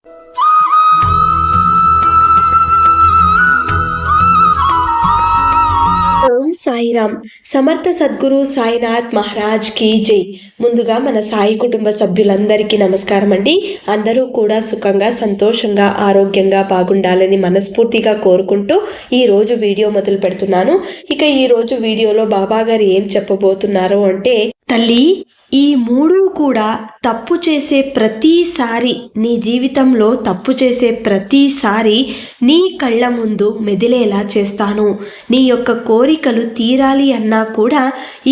ఓం సాయిరామ్. సమర్థ సద్గురు సాయినాథ్ మహారాజ్ కి జై. ముందుగా మన సాయి కుటుంబ సభ్యులందరికీ నమస్కారం అండి. అందరూ కూడా సుఖంగా, సంతోషంగా, ఆరోగ్యంగా బాగుండాలని మనస్ఫూర్తిగా కోరుకుంటూ ఈరోజు వీడియో మొదలు పెడుతున్నాను. ఇక ఈరోజు వీడియోలో బాబా గారు ఏం చెప్పబోతున్నారు అంటే, తల్లి, ఈ మూడు కూడా తప్పు చేసే ప్రతిసారి, నీ జీవితంలో తప్పు చేసే ప్రతిసారి నీ కళ్ళ ముందు మెదిలేలా చేస్తాను. నీ యొక్క కోరికలు తీరాలి అన్నా కూడా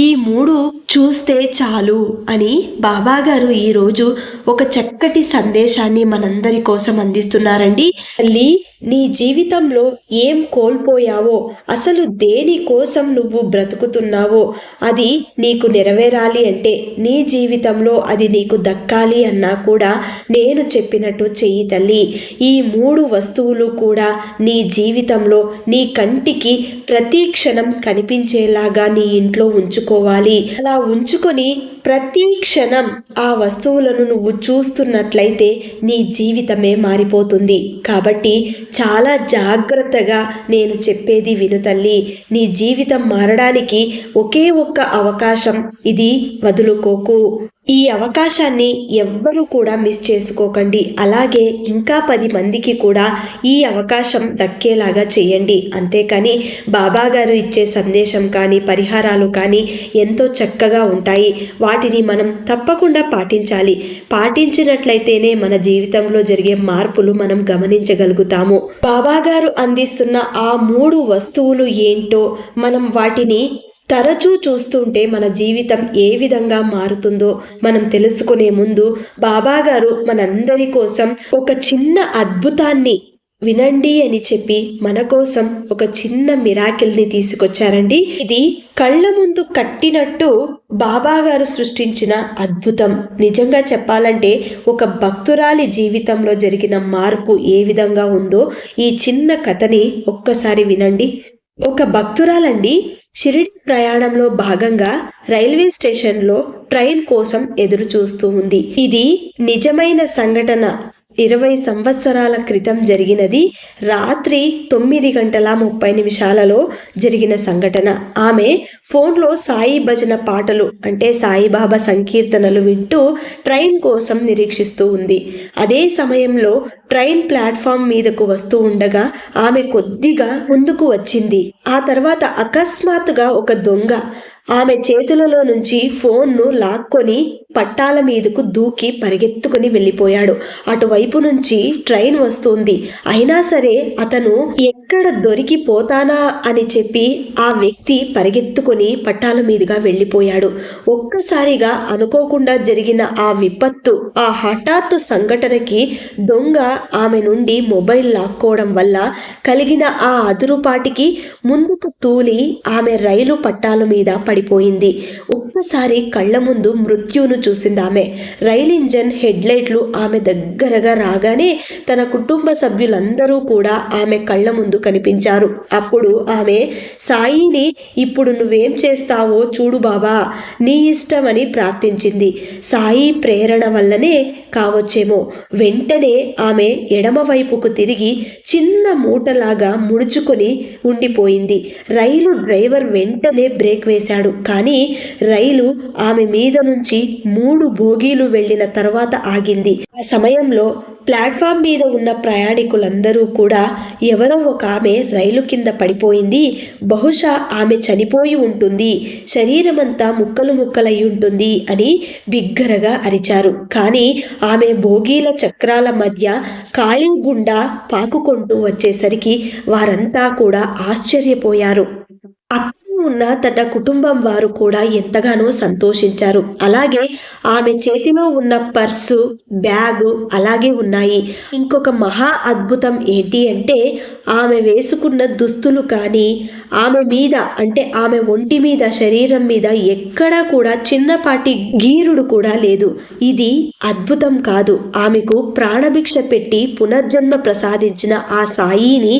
ఈ మూడు చూస్తే చాలు అని బాబాగారు ఈరోజు ఒక చక్కటి సందేశాన్ని మనందరి కోసం అందిస్తున్నారండి. తల్లి, నీ జీవితంలో ఏం కోల్పోయావో, అసలు దేని కోసం నువ్వు బ్రతుకుతున్నావో అది నీకు నెరవేరాలి అంటే, నీ జీవితంలో అది నీకు దక్కాలి అన్నా కూడా నేను చెప్పినట్టు చెయ్యి తల్లి. ఈ మూడు వస్తువులు కూడా నీ జీవితంలో నీ కంటికి ప్రతి క్షణం కనిపించేలాగా నీ ఇంట్లో ఉంచుకోవాలి. అలా ఉంచుకొని ప్రతి క్షణం ఆ వస్తువులను నువ్వు చూస్తున్నట్లయితే నీ జీవితమే మారిపోతుంది. కాబట్టి చాలా జాగ్రత్తగా నేను చెప్పేది విను తల్లి. నీ జీవితం మారడానికి ఒకే ఒక్క అవకాశం, ఇది వదులుకోకు. ఈ అవకాశాన్ని ఎవ్వరూ కూడా మిస్ చేసుకోకండి. అలాగే ఇంకా 10 మందికి కూడా ఈ అవకాశం దక్కేలాగా చేయండి. అంతేకాని బాబా గారు ఇచ్చే సందేశం కానీ, పరిహారాలు కానీ ఎంతో చక్కగా ఉంటాయి. వాటిని మనం తప్పకుండా పాటించాలి. పాటించినట్లయితేనే మన జీవితంలో జరిగే మార్పులు మనం గమనించగలుగుతాము. బాబా గారు అందిస్తున్న ఆ 3 వస్తువులు ఏంటో మనం వాటిని తరచూ చూస్తుంటే మన జీవితం ఏ విధంగా మారుతుందో మనం తెలుసుకునే ముందు బాబా గారు మనందరి కోసం ఒక చిన్న అద్భుతాన్ని వినండి అని చెప్పి మన కోసం ఒక చిన్న మిరాకిల్ని తీసుకొచ్చారండి. ఇది కళ్ళ ముందు కట్టినట్టు బాబా గారు సృష్టించిన అద్భుతం. నిజంగా చెప్పాలంటే ఒక భక్తురాలి జీవితంలో జరిగిన మార్పు ఏ విధంగా ఉందో ఈ చిన్న కథని ఒక్కసారి వినండి. ఒక భక్తురాలండి షిరిడి ప్రయాణంలో భాగంగా రైల్వే స్టేషన్లో ట్రైన్ కోసం ఎదురు చూస్తూ ఉంది. ఇది నిజమైన సంఘటన. 20 సంవత్సరాల క్రితం జరిగినది. రాత్రి 9:30 జరిగిన సంఘటన. ఆమె ఫోన్లో సాయి భజన పాటలు అంటే సాయిబాబా సంకీర్తనలు వింటూ ట్రైన్ కోసం నిరీక్షిస్తూ ఉంది. అదే సమయంలో ట్రైన్ ప్లాట్ఫామ్ మీదకు వస్తూ ఉండగా ఆమె కొద్దిగా ముందుకు వచ్చింది. ఆ తర్వాత అకస్మాత్తుగా ఒక దొంగ ఆమె చేతులలో నుంచి ఫోన్ను లాక్కొని పట్టాల మీదకు దూకి పరిగెత్తుకుని వెళ్ళిపోయాడు. అటువైపు నుంచి ట్రైన్ వస్తుంది. అయినా సరే అతను ఎక్కడ దొరికిపోతానా అని చెప్పి ఆ వ్యక్తి పరిగెత్తుకుని పట్టాల మీదుగా వెళ్ళిపోయాడు. ఒక్కసారిగా అనుకోకుండా జరిగిన ఆ విపత్తు, ఆ హఠాత్తు సంఘటనకి దొంగ ఆమె నుండి మొబైల్ లాక్కోవడం వల్ల కలిగిన ఆ అదురుపాటికి ముందుకు తూలి ఆమె రైలు పట్టాల మీద పడిపోయింది. ఒక్కసారి కళ్ళ ముందు మృత్యును చూసింది ఆమె. రైలు ఇంజన్ హెడ్లైట్లు ఆమె దగ్గరగా రాగానే తన కుటుంబ సభ్యులందరూ కూడా ఆమె కళ్ళ ముందు కనిపించారు. అప్పుడు ఆమె సాయిని, ఇప్పుడు నువ్వేం చేస్తావో చూడు బాబా, నీ ఇష్టమని ప్రార్థించింది. సాయి ప్రేరణ వల్లనే కావచ్చేమో వెంటనే ఆమె ఎడమవైపుకు తిరిగి చిన్న మూటలాగా ముడుచుకొని ఉండిపోయింది. రైలు డ్రైవర్ వెంటనే బ్రేక్ వేశాడు. కానీ రైలు ఆమె మీద నుంచి 3 బోగీలు వెళ్ళిన తర్వాత ఆగింది. ఆ సమయంలో ప్లాట్ఫామ్ మీద ఉన్న ప్రయాణికులందరూ కూడా ఎవరో ఒక ఆమె రైలు కింద పడిపోయింది, బహుశా ఆమె చనిపోయి ఉంటుంది, శరీరమంతా ముక్కలు ముక్కలై ఉంటుంది అని బిగ్గరగా అరిచారు. కానీ ఆమె బోగీల చక్రాల మధ్య ఖాళీ గుండా పాకుకుంటూ వచ్చేసరికి వారంతా కూడా ఆశ్చర్యపోయారు. ఉన్న తన కుటుంబం వారు కూడా ఎంతగానో సంతోషించారు. అలాగే ఆమె చేతిలో ఉన్న పర్సు, బ్యాగు అలాగే ఉన్నాయి. ఇంకొక మహా అద్భుతం ఏంటి అంటే ఆమె వేసుకున్న దుస్తులు కానీ ఆమె మీద అంటే ఆమె ఒంటి మీద, శరీరం మీద ఎక్కడా కూడా చిన్నపాటి గీరుడు కూడా లేదు. ఇది అద్భుతం కాదు. ఆమెకు ప్రాణభిక్ష పెట్టి పునర్జన్మ ప్రసాదించిన ఆ సాయిని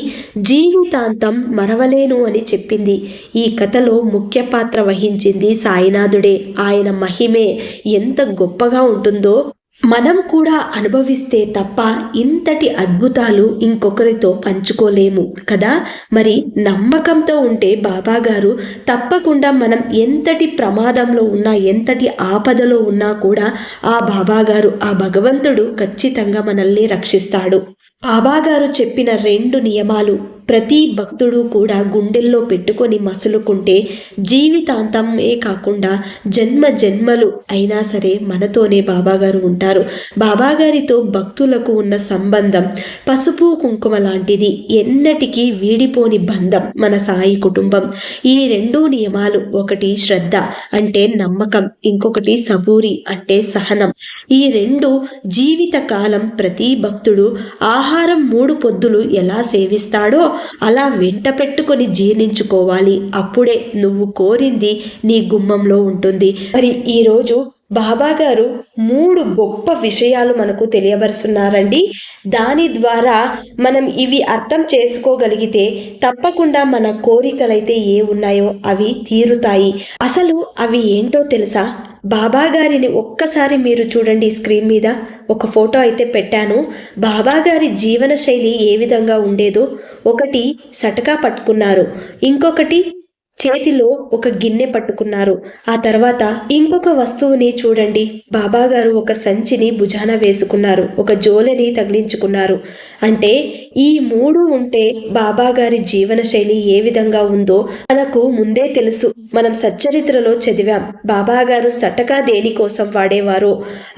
జీవితాంతం మరవలేను అని చెప్పింది. ఈ కథలో ముఖ్య పాత్ర వహించింది సాయినాథుడే. ఆయన మహిమే ఎంత గొప్పగా ఉంటుందో మనం కూడా అనుభవిస్తే తప్ప ఇంతటి అద్భుతాలు ఇంకొకరితో పంచుకోలేము కదా. మరి నమ్మకంతో ఉంటే బాబా గారు తప్పకుండా మనం ఎంతటి ప్రమాదంలో ఉన్నా, ఎంతటి ఆపదలో ఉన్నా కూడా ఆ బాబా గారు, ఆ భగవంతుడు ఖచ్చితంగా మనల్ని రక్షిస్తాడు. బాబా గారు చెప్పిన 2 నియమాలు ప్రతి భక్తుడు కూడా గుండెల్లో పెట్టుకొని మసులుకుంటే జీవితాంతమే కాకుండా జన్మ జన్మలు అయినా సరే మనతోనే బాబాగారు ఉంటారు. బాబాగారితో భక్తులకు ఉన్న సంబంధం పసుపు కుంకుమ లాంటిది, ఎన్నటికీ వీడిపోని బంధం మన సాయి కుటుంబం. ఈ 2 నియమాలు, ఒకటి శ్రద్ధ అంటే నమ్మకం, ఇంకొకటి సబూరి అంటే సహనం. ఈ 2 జీవిత కాలం ప్రతి భక్తుడు ఆహారం 3 పొద్దులు ఎలా సేవిస్తాడో అలా వెంట పెట్టుకొని జీర్ణించుకోవాలి. అప్పుడే నువ్వు కోరింది నీ గుమ్మంలో ఉంటుంది. మరి ఈరోజు బాబా గారు 3 గొప్ప విషయాలు మనకు తెలియబరుస్తున్నారండి. దాని ద్వారా మనం ఇవి అర్థం చేసుకోగలిగితే తప్పకుండా మన కోరికలైతే ఏ ఉన్నాయో అవి తీరుతాయి. అసలు అవి ఏంటో తెలుసా? బాబా గారిని ఒక్కసారి మీరు చూడండి. స్క్రీన్ మీద ఒక ఫోటో అయితే పెట్టాను. బాబా గారి జీవన శైలి ఏ విధంగా ఉండేదో. ఒకటి సటకా పట్టుకున్నారు, ఇంకొకటి చేతిలో ఒక గిన్నె పట్టుకున్నారు. ఆ తర్వాత ఇంకొక వస్తువుని చూడండి. బాబా గారు ఒక సంచిని భుజాన వేసుకున్నారు, ఒక జోలెని తగిలించుకున్నారు. అంటే ఈ 3 ఉంటే బాబా గారి జీవన శైలి ఏ విధంగా ఉందో మనకు ముందే తెలుసు. మనం సచ్చరిత్రలో చదివాం. బాబా గారు సటకా దేనికోసం వాడేవారో,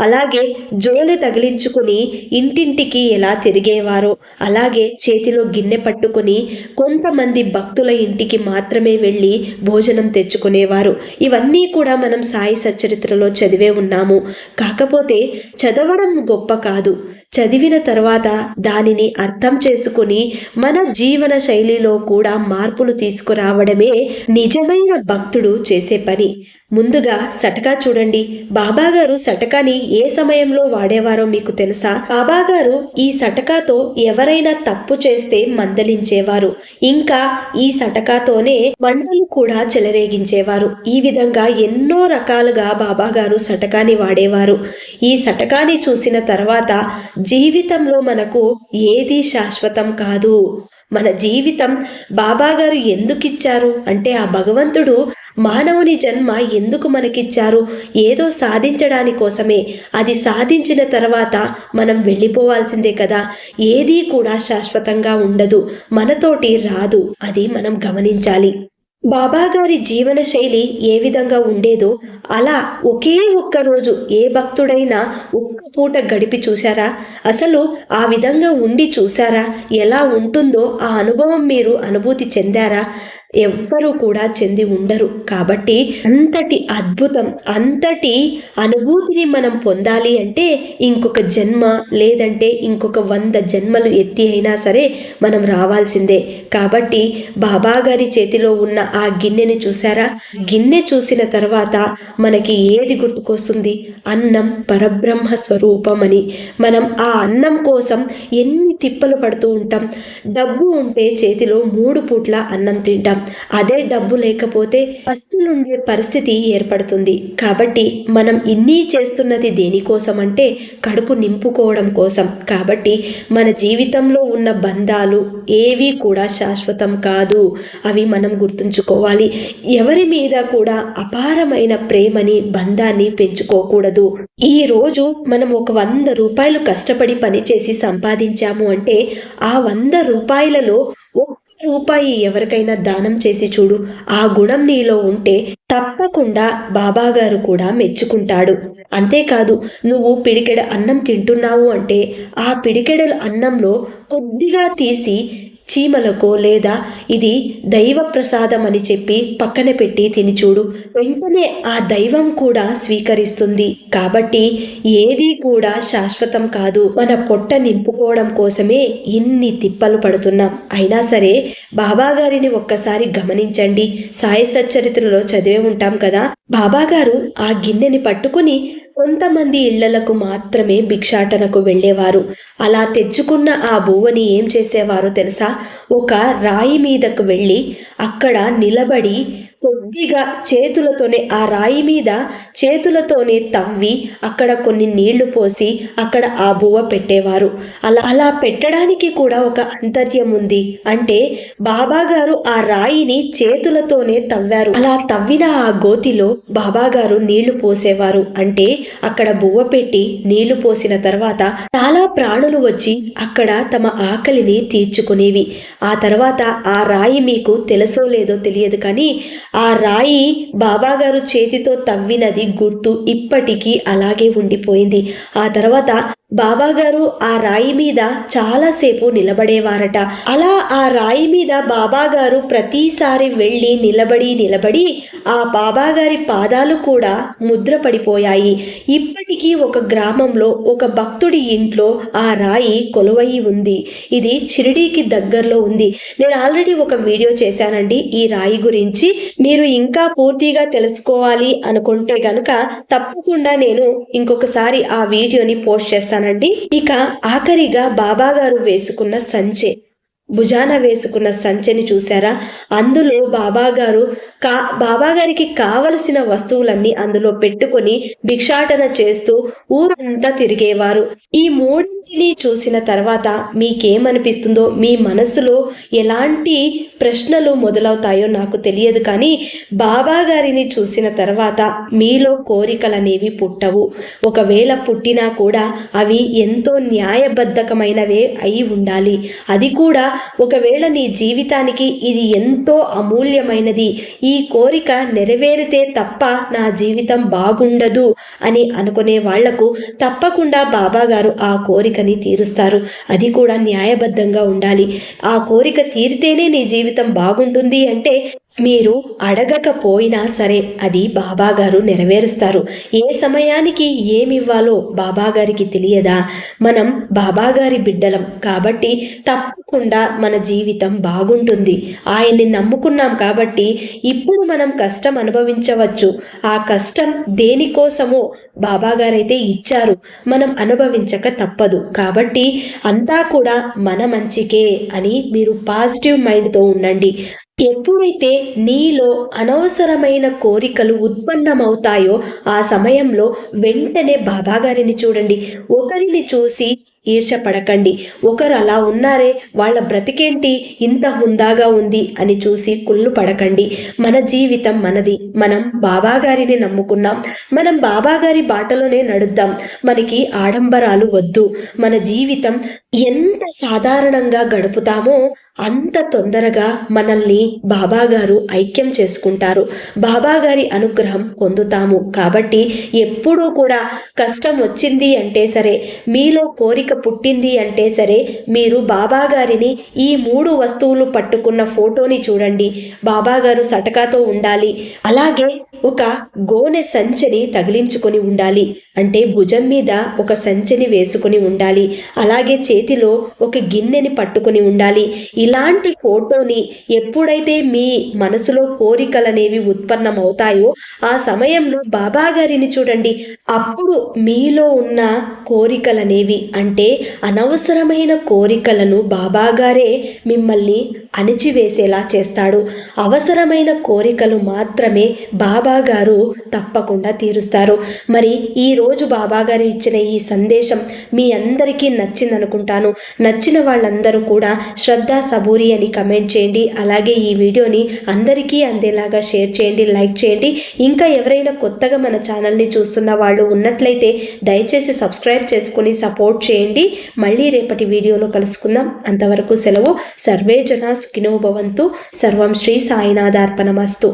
అలాగే జోలె తగిలించుకుని ఇంటింటికి ఎలా తిరిగేవారో, అలాగే చేతిలో గిన్నె పట్టుకుని కొంతమంది భక్తుల ఇంటికి మాత్రమే వెళ్ళి భోజనం తెచ్చుకునేవారు. ఇవన్నీ కూడా మనం సాయి సచ్చరిత్రలో చదివే ఉన్నాము. కాకపోతే చదవడం గొప్ప కాదు, చదివిన తర్వాత దానిని అర్థం చేసుకుని మన జీవన శైలిలో కూడా మార్పులు తీసుకురావడమే నిజమైన భక్తుడు చేసే పని. ముందుగా సటకా చూడండి. బాబా గారు సటకాని ఏ సమయంలో వాడేవారో మీకు తెలుసా? బాబా గారు ఈ సటకాతో ఎవరైనా తప్పు చేస్తే మందలించేవారు. ఇంకా ఈ సటకాతోనే మంటలు కూడా చెలరేగించేవారు. ఈ విధంగా ఎన్నో రకాలుగా బాబా గారు సటకాని వాడేవారు. ఈ సటకాని చూసిన తర్వాత జీవితంలో మనకు ఏది శాశ్వతం కాదు. మన జీవితం బాబా గారు ఎందుకు ఇచ్చారు అంటే, ఆ భగవంతుడు మానవుని జన్మ ఎందుకు మనకిచ్చారు? ఏదో సాధించడాని కోసమే. అది సాధించిన తర్వాత మనం వెళ్ళిపోవాల్సిందే కదా. ఏదీ కూడా శాశ్వతంగా ఉండదు, మనతోటి రాదు. అది మనం గమనించాలి. బాబా గారి జీవన శైలి ఏ విధంగా ఉండేదో అలా ఒకే ఒక్క రోజు ఏ భక్తుడైనా ఒక్క పూట గడిపి చూశారా? అసలు ఆ విధంగా ఉండి చూశారా? ఎలా ఉంటుందో ఆ అనుభవం మీరు అనుభూతి చెందారా? ఎవ్వరూ కూడా చెంది ఉండరు. కాబట్టి అంతటి అద్భుతం, అంతటి అనుభూతిని మనం పొందాలి అంటే ఇంకొక జన్మ, లేదంటే ఇంకొక 100 జన్మలు ఎత్తి అయినా సరే మనం రావాల్సిందే. కాబట్టి బాబా గారి చేతిలో ఉన్న ఆ గిన్నెని చూసారా? గిన్నె చూసిన తర్వాత మనకి ఏది గుర్తుకొస్తుంది? అన్నం పరబ్రహ్మ స్వరూపం అని. మనం ఆ అన్నం కోసం ఎన్ని తిప్పలు పడుతూ ఉంటాం. డబ్బు ఉంటే చేతిలో 3 పూట్ల అన్నం తింటాం. అదే డబ్బు లేకపోతే పస్తులుండే పరిస్థితి ఏర్పడుతుంది. కాబట్టి మనం ఇన్ని చేస్తున్నది దేనికోసం అంటే కడుపు నింపుకోవడం కోసం. కాబట్టి మన జీవితంలో ఉన్న బంధాలు ఏవి కూడా శాశ్వతం కాదు. అవి మనం గుర్తుంచుకోవాలి. ఎవరి మీద కూడా అపారమైన ప్రేమని, బంధాన్ని పెంచుకోకూడదు. ఈ రోజు మనం ఒక 100 రూపాయలు కష్టపడి పనిచేసి సంపాదించాము అంటే ఆ 100 రూపాయలలో రూపాయి ఎవరికైనా దానం చేసి చూడు. ఆ గుణం నీలో ఉంటే తప్పకుండా బాబా గారు కూడా మెచ్చుకుంటాడు. అంతేకాదు, నువ్వు పిడికెడ అన్నం తింటున్నావు అంటే ఆ పిడికెడల అన్నంలో కొద్దిగా తీసి చీమలకో లేదా ఇది దైవ ప్రసాదం అని చెప్పి పక్కన పెట్టి తిని చూడు. వెంటనే ఆ దైవం కూడా స్వీకరిస్తుంది. కాబట్టి ఏది కూడా శాశ్వతం కాదు. మన పొట్ట నింపుకోవడం కోసమే ఇన్ని తిప్పలు పడుతున్నాం. అయినా సరే బాబా గారిని ఒక్కసారి గమనించండి. సాయి సచ్చరిత్రలో చదివే ఉంటాం కదా. బాబా గారు ఆ గిన్నెని పట్టుకుని కొంతమంది ఇళ్లలకు మాత్రమే భిక్షాటనకు వెళ్ళేవారు. అలా తెచ్చుకున్న ఆ బువ్వని ఏం చేసేవారో తెలుసా? ఒక రాయి మీదకు వెళ్ళి అక్కడ నిలబడి కొద్దిగా చేతులతోనే ఆ రాయి మీద చేతులతోనే తవ్వి అక్కడ కొన్ని నీళ్లు పోసి అక్కడ ఆ బువ్వ పెట్టేవారు. అలా పెట్టడానికి కూడా ఒక అంతర్యం ఉంది. అంటే బాబాగారు ఆ రాయిని చేతులతోనే తవ్వారు. అలా తవ్విన ఆ గోతిలో బాబాగారు నీళ్లు పోసేవారు. అంటే అక్కడ బువ్వ పెట్టి నీళ్లు పోసిన తర్వాత చాలా ప్రాణులు వచ్చి అక్కడ తమ ఆకలిని తీర్చుకునేవి. ఆ తర్వాత ఆ రాయి మీకు తెలుసో లేదో తెలియదు కానీ ఆ రాయి బాబాగారు చేతితో తవ్వినది గుర్తు ఇప్పటికీ అలాగే ఉండిపోయింది. ఆ తర్వాత బాబాగారు ఆ రాయి మీద చాలాసేపు నిలబడేవారట. అలా ఆ రాయి మీద బాబాగారు ప్రతిసారి వెళ్ళి నిలబడి ఆ బాబాగారి పాదాలు కూడా ముద్ర పడిపోయాయి. ఇప్పటికీ ఒక గ్రామంలో ఒక భక్తుడి ఇంట్లో ఆ రాయి కొలువయి ఉంది. ఇది షిరిడీకి దగ్గరలో ఉంది. నేను ఆల్రెడీ ఒక వీడియో చేశానండి ఈ రాయి గురించి. మీరు ఇంకా పూర్తిగా తెలుసుకోవాలి అనుకుంటే గనుక తప్పకుండా నేను ఇంకొకసారి ఆ వీడియోని పోస్ట్ చేస్తానండి. ఇక ఆఖరిగా బాబాగారు వేసుకున్న సంచె, భుజాన వేసుకున్న సంచెని చూసారా? అందులో బాబాగారికి కావలసిన వస్తువులన్నీ అందులో పెట్టుకొని భిక్షాటన చేస్తూ ఊరంతా తిరిగేవారు. ఈ మూడింటిని చూసిన తర్వాత మీకేమనిపిస్తుందో, మీ మనసులో ఎలాంటి ప్రశ్నలు మొదలవుతాయో నాకు తెలియదు కానీ బాబాగారిని చూసిన తర్వాత మీలో కోరికలనేవి పుట్టవు. ఒకవేళ పుట్టినా కూడా అవి ఎంతో న్యాయబద్ధకమైనవే అయి ఉండాలి. అది కూడా ఒకవేళ నీ జీవితానికి ఇది ఎంతో అమూల్యమైనది, ఈ కోరిక నెరవేరితే తప్ప నా జీవితం బాగుండదు అని అనుకునే వాళ్లకు తప్పకుండా బాబాగారు ఆ కోరికని తీరుస్తారు. అది కూడా న్యాయబద్ధంగా ఉండాలి. ఆ కోరిక తీరితేనే నీ జీవితం బాగుంటుంది అంటే మీరు అడగకపోయినా సరే అది బాబాగారు నెరవేరుస్తారు. ఏ సమయానికి ఏమివ్వాలో బాబాగారికి తెలియదా? మనం బాబాగారి బిడ్డలం కాబట్టి తప్పకుండా మన జీవితం బాగుంటుంది. ఆయన్ని నమ్ముకున్నాం కాబట్టి ఇప్పుడు మనం కష్టం అనుభవించవచ్చు. ఆ కష్టం దేనికోసమో బాబాగారైతే ఇచ్చారు, మనం అనుభవించక తప్పదు. కాబట్టి అంతా కూడా మన మంచికే అని మీరు పాజిటివ్ మైండ్తో ఉండండి. ఎప్పుడైతే నీలో అనవసరమైన కోరికలు ఉత్పన్నమవుతాయో ఆ సమయంలో వెంటనే బాబాగారిని చూడండి. ఒకరిని చూసి ఈర్షపడకండి. ఒకరు అలా ఉన్నారే, వాళ్ళ బ్రతికేంటి ఇంత హుందాగా ఉంది అని చూసి కుళ్ళు పడకండి. మన జీవితం మనది. మనం బాబాగారిని నమ్ముకున్నాం. మనం బాబాగారి బాటలోనే నడుద్దాం. మనకి ఆడంబరాలు వద్దు. మన జీవితం ఎంత సాధారణంగా గడుపుతామో అంత తొందరగా మనల్ని బాబాగారు ఐక్యం చేసుకుంటారు. బాబాగారి అనుగ్రహం పొందుతాము. కాబట్టి ఎప్పుడూ కూడా కష్టం వచ్చింది అంటే సరే, మీలో కోరిక పుట్టింది అంటే సరే, మీరు బాబాగారిని ఈ 3 వస్తువులు పట్టుకున్న ఫోటోని చూడండి. బాబాగారు సటకాతో ఉండాలి. అలాగే ఒక గోనె సంచిని తగిలించుకొని ఉండాలి. అంటే భుజం మీద ఒక సంచిని వేసుకుని ఉండాలి. అలాగే చేతిలో ఒక గిన్నెని పట్టుకుని ఉండాలి. ఇలాంటి ఫోటోని ఎప్పుడైతే మీ మనసులో కోరికలనేవి ఉత్పన్నమవుతాయో ఆ సమయంలో బాబాగారిని చూడండి. అప్పుడు మీలో ఉన్న కోరికలనేవి, అంటే అనవసరమైన కోరికలను బాబాగారే మిమ్మల్ని అణిచివేసేలా చేస్తాడు. అవసరమైన కోరికలు మాత్రమే బాబాగారు తప్పకుండా తీరుస్తారు. మరి ఈరోజు బాబాగారు ఇచ్చిన ఈ సందేశం మీ అందరికీ నచ్చిందనుకుంటాను. నచ్చిన వాళ్ళందరూ కూడా శ్రద్ధ సబూరి అని కమెంట్ చేయండి. అలాగే ఈ వీడియోని అందరికీ అందేలాగా షేర్ చేయండి, లైక్ చేయండి. ఇంకా ఎవరైనా కొత్తగా మన ఛానల్ని చూస్తున్న వాళ్ళు ఉన్నట్లయితే దయచేసి సబ్స్క్రైబ్ చేసుకుని సపోర్ట్ చేయండి. మళ్ళీ రేపటి వీడియోలో కలుసుకుందాం. అంతవరకు సెలవు. సర్వే జన సుఖినో భవంతు. సర్వం శ్రీ సాయినాథార్పణమస్తు.